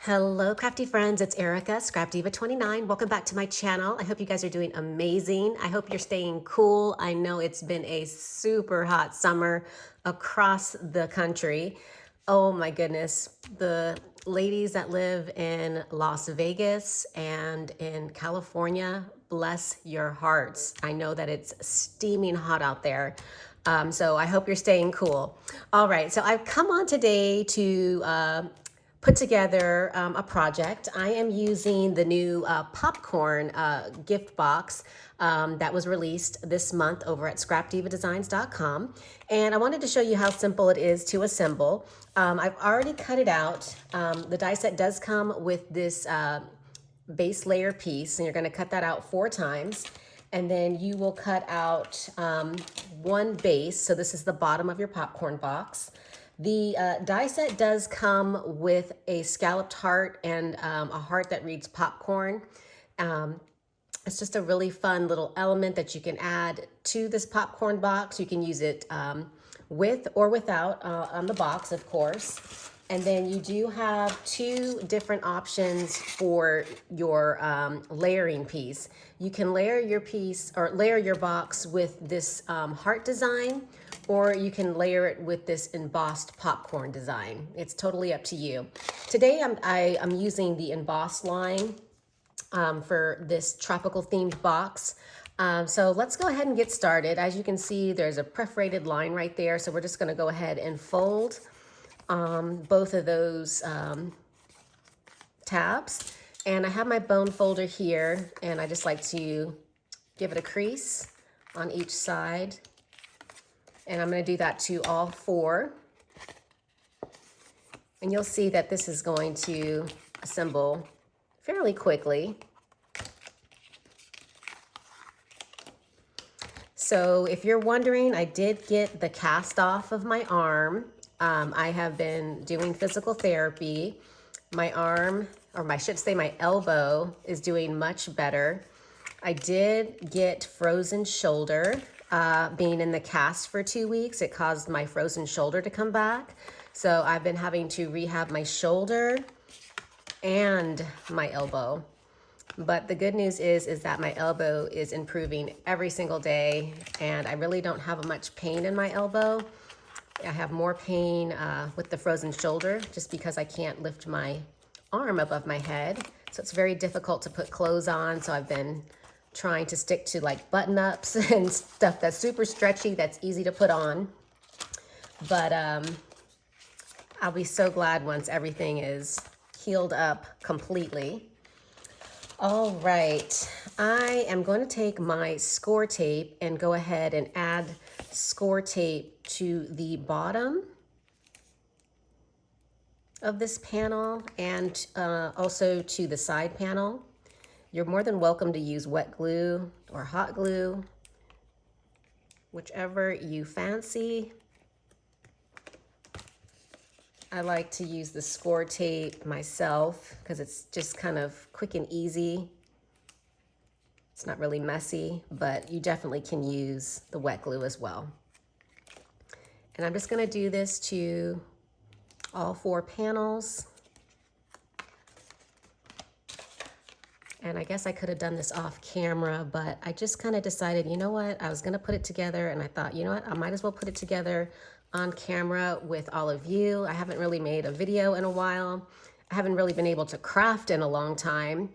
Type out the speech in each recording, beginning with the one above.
Hello, crafty friends. It's Erica, ScrapDiva 29. Welcome back to my channel. I hope you guys are doing amazing. I hope you're staying cool. I know it's been a super hot summer across the country. Oh my goodness. The ladies that live in Las Vegas and in California, bless your hearts. I know that it's steaming hot out there. So I hope you're staying cool. All right, so I've come on today to put together a project. I am using the new popcorn gift box that was released this month over at ScrapDivaDesigns.com. And I wanted to show you how simple it is to assemble. I've already cut it out. The die set does come with this base layer piece, and you're gonna cut that out 4 times. And then you will cut out one base. So this is the bottom of your popcorn box. The die set does come with a scalloped heart and a heart that reads popcorn. It's just a really fun little element that you can add to this popcorn box. You can use it with or without on the box, of course. And then you do have 2 different options for your layering piece. You can layer your piece or layer your box with this heart design, or you can layer it with this embossed popcorn design. It's totally up to you. Today I'm using the embossed line for this tropical themed box. So let's go ahead and get started. As you can see, there's a perforated line right there. So we're just gonna go ahead and fold both of those tabs. And I have my bone folder here, and I just like to give it a crease on each side. And I'm going to do that to all 4. And you'll see that this is going to assemble fairly quickly. So if you're wondering, I did get the cast off of my arm. I have been doing physical therapy. My arm, or I should say my elbow, is doing much better. I did get frozen shoulder. Being in the cast for 2 weeks, it caused my frozen shoulder to come back. So I've been having to rehab my shoulder and my elbow. But the good news is that my elbow is improving every single day, and I really don't have much pain in my elbow. I have more pain with the frozen shoulder just because I can't lift my arm above my head. So it's very difficult to put clothes on. So I've been trying to stick to like button-ups and stuff that's super stretchy, that's easy to put on. But I'll be so glad once everything is healed up completely. All right, I am going to take my score tape and go ahead and add score tape to the bottom of this panel and also to the side panel. You're more than welcome to use wet glue or hot glue, whichever you fancy. I like to use the score tape myself because it's just kind of quick and easy. It's not really messy, but you definitely can use the wet glue as well. And I'm just going to do this to all 4 panels. And I guess I could have done this off camera, but I just kind of decided, you know what, I was going to put it together, and I thought, you know what, I might as well put it together on camera with all of you. I haven't really made a video in a while. I haven't really been able to craft in a long time,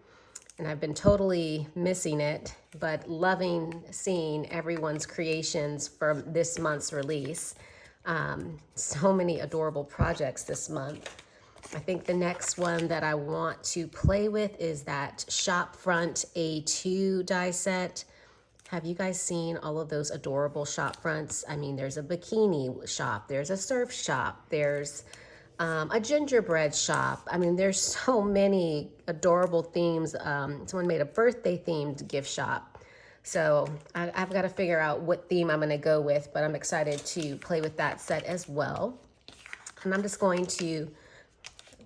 and I've been totally missing it, but loving seeing everyone's creations from this month's release. So many adorable projects this month. I think the next one that I want to play with is that Shopfront A2 die set. Have you guys seen all of those adorable shop fronts? I mean, there's a bikini shop, there's a surf shop, there's a gingerbread shop. I mean, there's so many adorable themes. Someone made a birthday themed gift shop. So I've got to figure out what theme I'm going to go with, but I'm excited to play with that set as well. And I'm just going to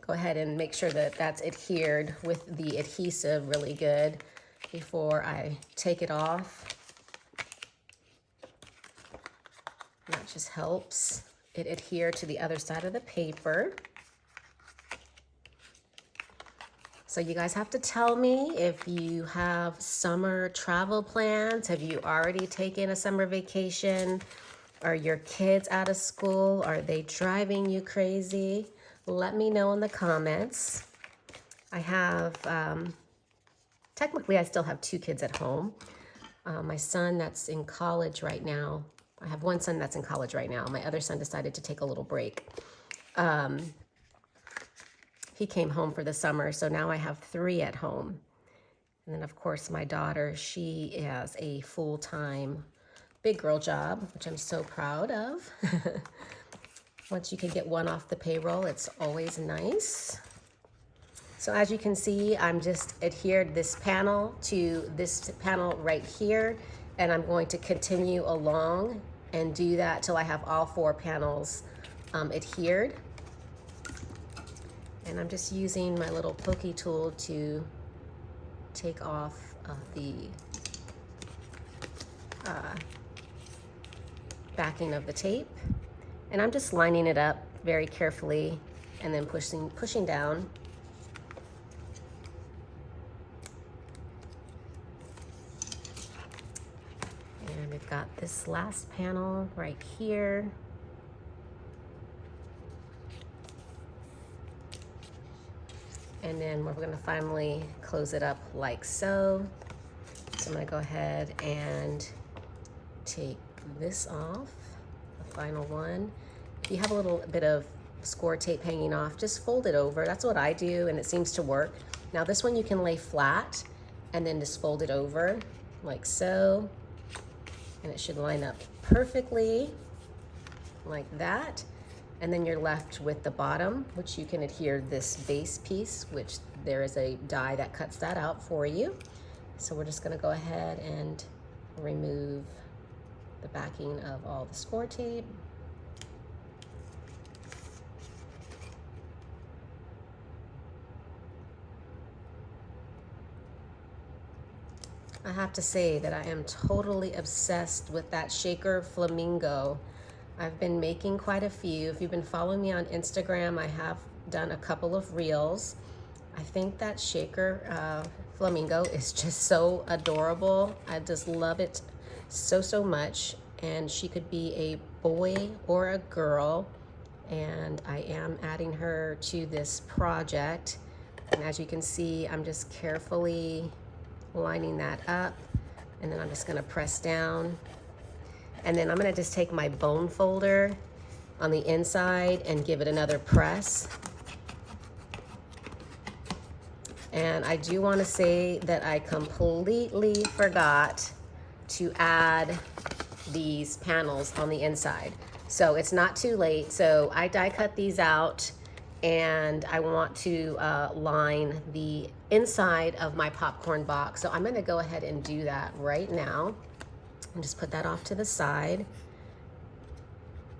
go ahead and make sure that that's adhered with the adhesive really good before I take it off. That just helps it adhere to the other side of the paper. So you guys have to tell me if you have summer travel plans. Have you already taken a summer vacation? Are your kids out of school? Are they driving you crazy? Let me know in the comments. I have, technically I still have 2 kids at home. My son that's in college right now. I have one son that's in college right now. My other son decided to take a little break. He came home for the summer, so now I have 3 at home. And then of course my daughter, she has a full-time big girl job, which I'm so proud of. Once you can get one off the payroll, it's always nice. So as you can see, I'm just adhered this panel to this panel right here, and I'm going to continue along and do that till I have all 4 panels adhered. And I'm just using my little pokey tool to take off the backing of the tape. And I'm just lining it up very carefully and then pushing down. And we've got this last panel right here. And then we're gonna finally close it up like so. So I'm gonna go ahead and take this off, the final one. If you have a little bit of score tape hanging off, just fold it over. That's what I do, and it seems to work. Now this one you can lay flat and then just fold it over like so. And it should line up perfectly like that. And then you're left with the bottom, which you can adhere this base piece, which there is a die that cuts that out for you. So we're just gonna go ahead and remove the backing of all the score tape. I have to say that I am totally obsessed with that shaker flamingo. I've been making quite a few. If you've been following me on Instagram, I have done a couple of reels. I think that shaker flamingo is just so adorable. I just love it so much. And she could be a boy or a girl. And I am adding her to this project. And as you can see, I'm just carefully lining that up. And then I'm just gonna press down. And then I'm gonna just take my bone folder on the inside and give it another press. And I do wanna say that I completely forgot to add these panels on the inside. So it's not too late. So I die cut these out, and I want to line the inside of my popcorn box. So I'm gonna go ahead and do that right now. And just put that off to the side.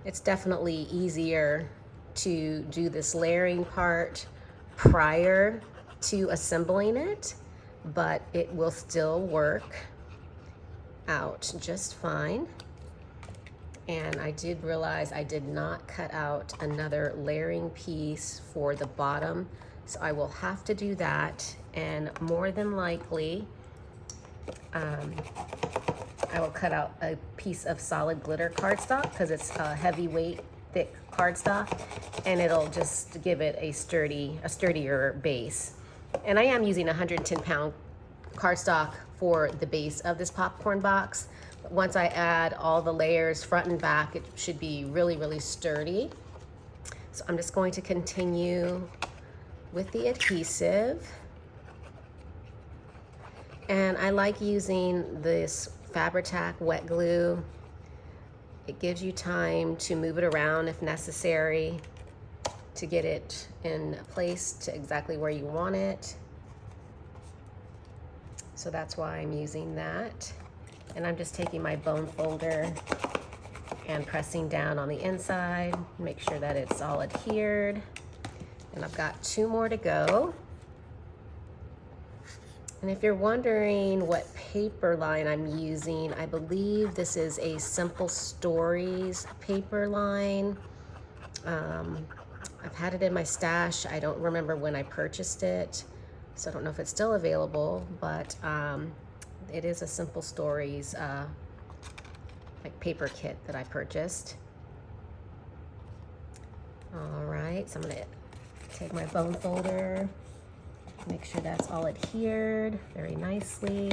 It's definitely easier to do this layering part prior to assembling it, but it will still work out just fine. And I did realize I did not cut out another layering piece for the bottom, so I will have to do that. And more than likely, I will cut out a piece of solid glitter cardstock because it's a heavyweight, thick cardstock, and it'll just give it a sturdier base. And I am using 110-pound cardstock for the base of this popcorn box. But once I add all the layers front and back, it should be really sturdy. So I'm just going to continue with the adhesive. And I like using this Fabri-Tac wet glue. It gives you time to move it around if necessary to get it in place to exactly where you want it. So that's why I'm using that. And I'm just taking my bone folder and pressing down on the inside, make sure that it's all adhered. And I've got 2 more to go. And if you're wondering what paper line I'm using, I believe this is a Simple Stories paper line. I've had it in my stash. I don't remember when I purchased it, So I don't know if it's still available, but it is a Simple Stories like paper kit that I purchased. All right, so I'm gonna take my bone folder, make sure that's all adhered very nicely.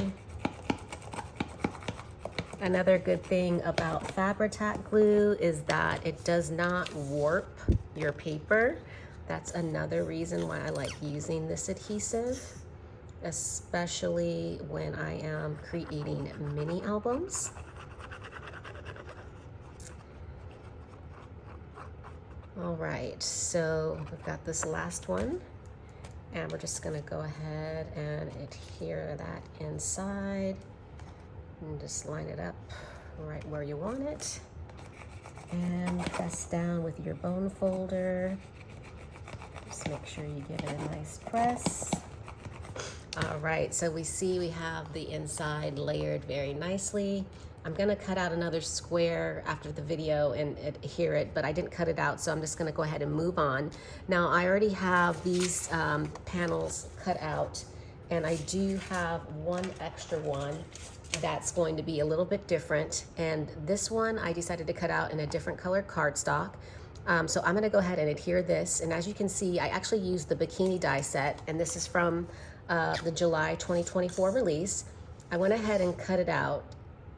Another good thing about Fabri-Tac glue is that it does not warp your paper. That's another reason why I like using this adhesive, especially when I am creating mini albums. All right, so we've got this last one, and we're just gonna go ahead and adhere that inside and just line it up right where you want it, and press down with your bone folder. Just make sure you give it a nice press. All right, so we see we have the inside layered very nicely. I'm gonna cut out another square after the video and adhere it, but I didn't cut it out, so I'm just gonna go ahead and move on. Now, I already have these panels cut out, and I do have one extra one that's going to be a little bit different. And this one I decided to cut out in a different color cardstock. So I'm gonna go ahead and adhere this. And as you can see, I actually used the bikini die set, and this is from the July 2024 release. I went ahead and cut it out,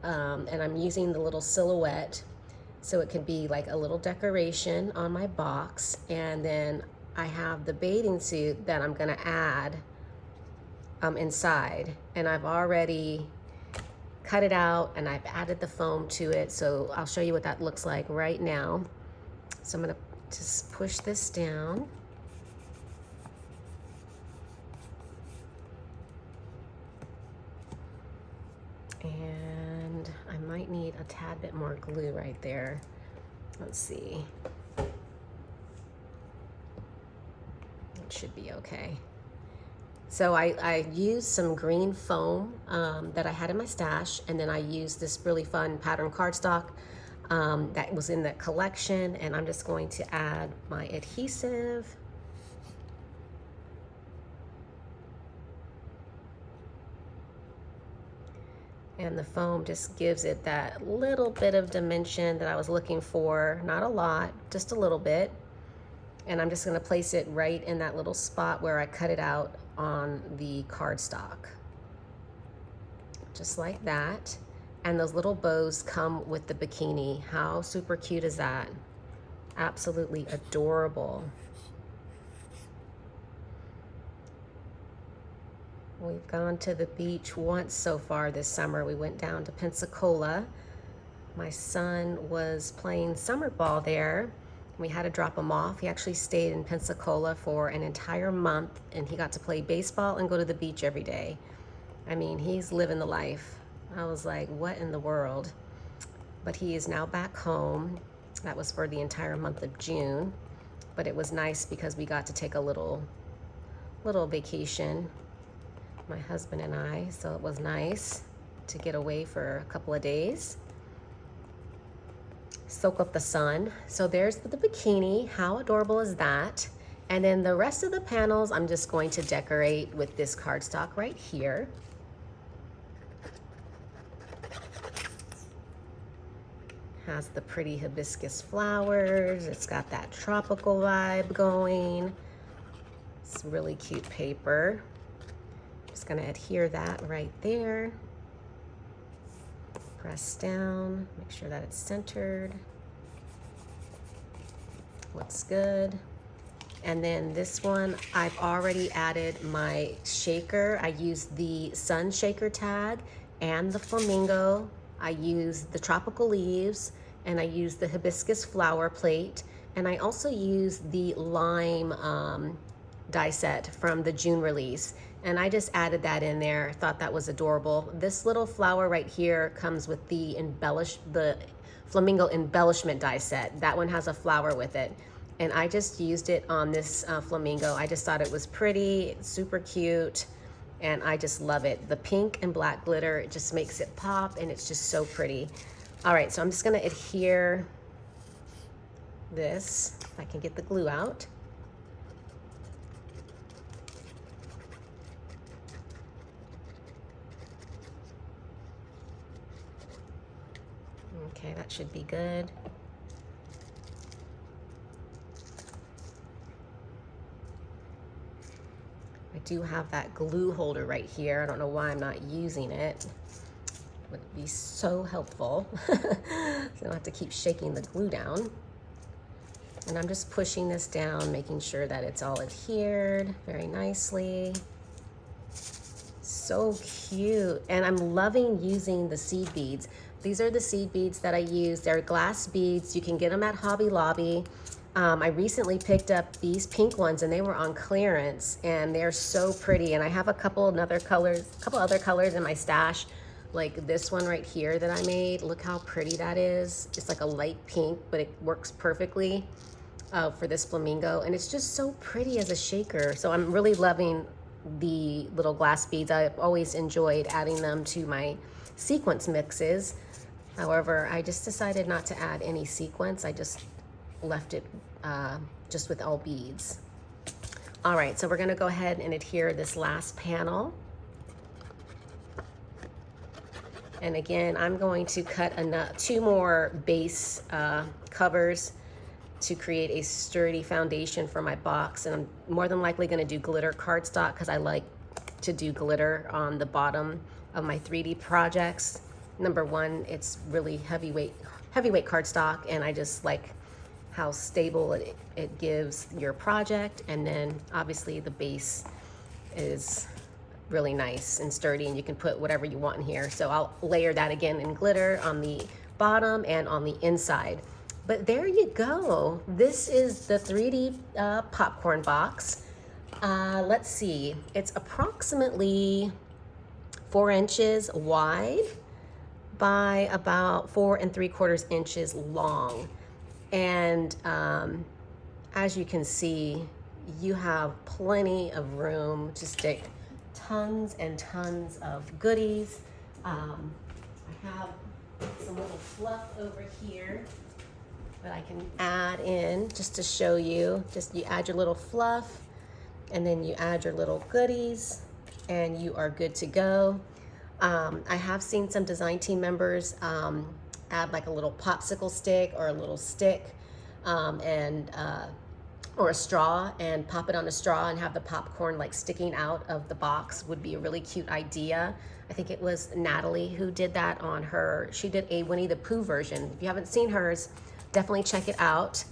and I'm using the little silhouette so it can be like a little decoration on my box. And then I have the bathing suit that I'm gonna add inside, and I've already cut it out and I've added the foam to it, so I'll show you what that looks like right now. So I'm gonna just push this down. And I might need a tad bit more glue right there. Let's see. It should be okay. So I used some green foam that I had in my stash, and then I used this really fun pattern cardstock that was in that collection, and I'm just going to add my adhesive. And the foam just gives it that little bit of dimension that I was looking for. Not a lot, just a little bit. And I'm just gonna place it right in that little spot where I cut it out on the cardstock. Just like that. And those little bows come with the bikini. How super cute is that? Absolutely adorable. We've gone to the beach once so far this summer. We went down to Pensacola. My son was playing summer ball there. We had to drop him off. He actually stayed in Pensacola for an entire month, and he got to play baseball and go to the beach every day. I mean, he's living the life. I was like, what in the world? But he is now back home. That was for the entire month of June. But it was nice because we got to take a little vacation, my husband and I, so it was nice to get away for a couple of days. Soak up the sun. So there's the bikini. How adorable is that? And then the rest of the panels, I'm just going to decorate with this cardstock right here. Has the pretty hibiscus flowers. It's got that tropical vibe going. It's really cute paper. Just gonna adhere that right there. Press down, make sure that it's centered. Looks good. And then this one, I've already added my shaker. I used the sun shaker tag and the flamingo. I used the tropical leaves, and I used the hibiscus flower plate. And I also used the lime die set from the June release. And I just added that in there. Thought that was adorable. This little flower right here comes with the flamingo embellishment die set. That one has a flower with it. And I just used it on this flamingo. I just thought it was pretty, super cute, and I just love it. The pink and black glitter, it just makes it pop, and it's just so pretty. All right, so I'm just gonna adhere this, if I can get the glue out. Okay, that should be good. I do have that glue holder right here. I don't know why I'm not using it. It would be so helpful. So I don't have to keep shaking the glue down. And I'm just pushing this down, making sure that it's all adhered very nicely. So cute. And I'm loving using the seed beads. These are the seed beads that I use. They're glass beads. You can get them at Hobby Lobby. I recently picked up these pink ones and they were on clearance and they're so pretty. And I have a couple other colors in my stash, like this one right here that I made. Look how pretty that is. It's like a light pink, but it works perfectly for this flamingo. And it's just so pretty as a shaker. So I'm really loving the little glass beads. I've always enjoyed adding them to my sequence mixes. However, I just decided not to add any sequence. I just left it just with all beads. All right, so we're gonna go ahead and adhere this last panel. And again, I'm going to cut two more base covers to create a sturdy foundation for my box. And I'm more than likely gonna do glitter cardstock because I like to do glitter on the bottom of my 3D projects. Number one, it's really heavyweight cardstock, and I just like how stable it gives your project. And then obviously the base is really nice and sturdy, and you can put whatever you want in here. So I'll layer that again in glitter on the bottom and on the inside. But there you go. This is the 3D popcorn box. Let's see, it's approximately 4 inches wide by about 4 3/4 inches long. And as you can see, you have plenty of room to stick tons and tons of goodies. I have some little fluff over here that I can add in just to show you. Just you add your little fluff and then you add your little goodies and you are good to go. I have seen some design team members add like a little popsicle stick or a little stick or a straw and pop it on a straw and have the popcorn like sticking out of the box. Would be a really cute idea. I think it was Natalie who did that on her. She did a Winnie the Pooh version. If you haven't seen hers, definitely check it out.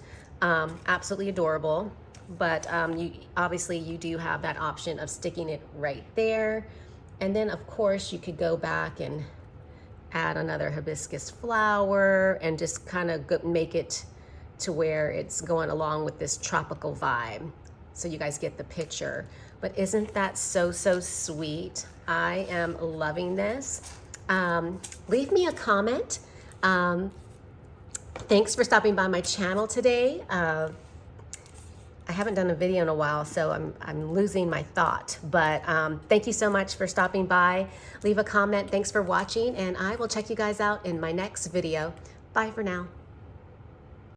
Absolutely adorable. But you do have that option of sticking it right there. And then of course you could go back and add another hibiscus flower and just kind of make it to where it's going along with this tropical vibe. So you guys get the picture. But isn't that so, so sweet? I am loving this. Leave me a comment. Thanks for stopping by my channel today. I haven't done a video in a while, so I'm losing my thought. But thank you so much for stopping by. Leave a comment. Thanks for watching, and I will check you guys out in my next video. Bye for now.